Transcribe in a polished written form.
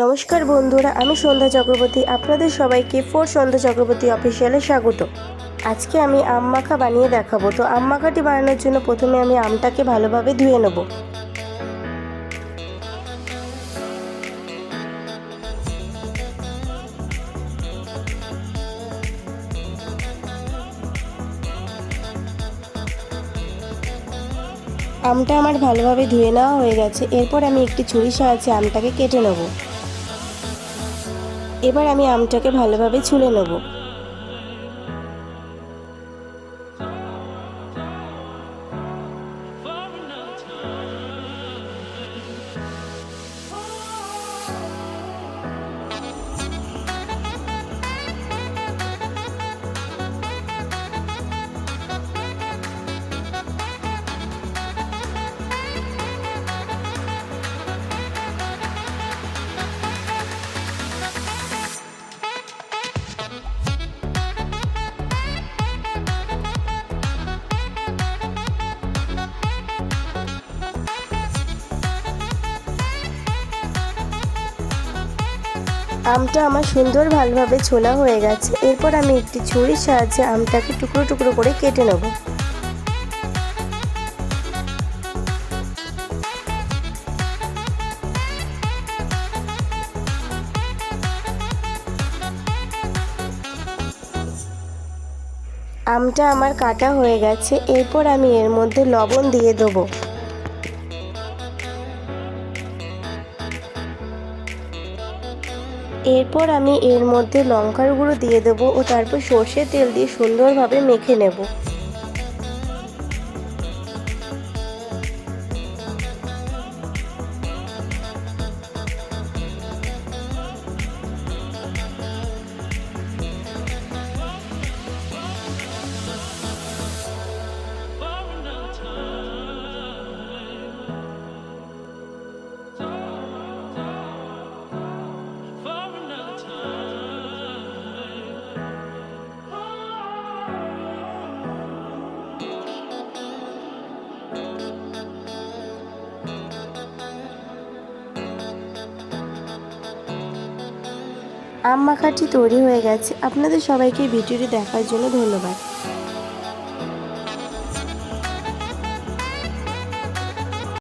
নমস্কার বন্ধুরা, আমি সন্ধ্যা চক্রবর্তী। আপনাদের সবাইকে সন্ধ্যা চক্রবর্তী অফিসিয়ালে স্বাগত। আজকে আমি আম মাখা বানিয়ে দেখাবো। তো আম মাখাটি বানানোর জন্য প্রথমে আমি আমটাকে ভালোভাবে ধুয়ে নেব। আমটা আমার ভালোভাবে ধুয়ে নেওয়া হয়ে গেছে। এরপর আমি একটি ছুরির সাহায্যে আমটাকে কেটে নেব। এবার আমি আমটাকে ভালোভাবে ছুলে নেব। আমটা আমার সুন্দর ভালোভাবে ছোলা হয়ে গেছে। এরপর আমি একটি ছুরির সাহায্যে আমটাকে টুকরো টুকরো করে কেটে নেব। আমটা আমার কাটা হয়ে গেছে। এরপর আমি এর মধ্যে লবণ দিয়ে দেবো। এরপর আমি এর মধ্যে লঙ্কার গুঁড়ো দিয়ে দেবো ও তারপর সর্ষের তেল দিয়ে সুন্দরভাবে মেখে নেব। আম মাখাটি তৈরি হয়ে গেছে। আপনাদের সবাইকে ভিডিওটি দেখার জন্য ধন্যবাদ।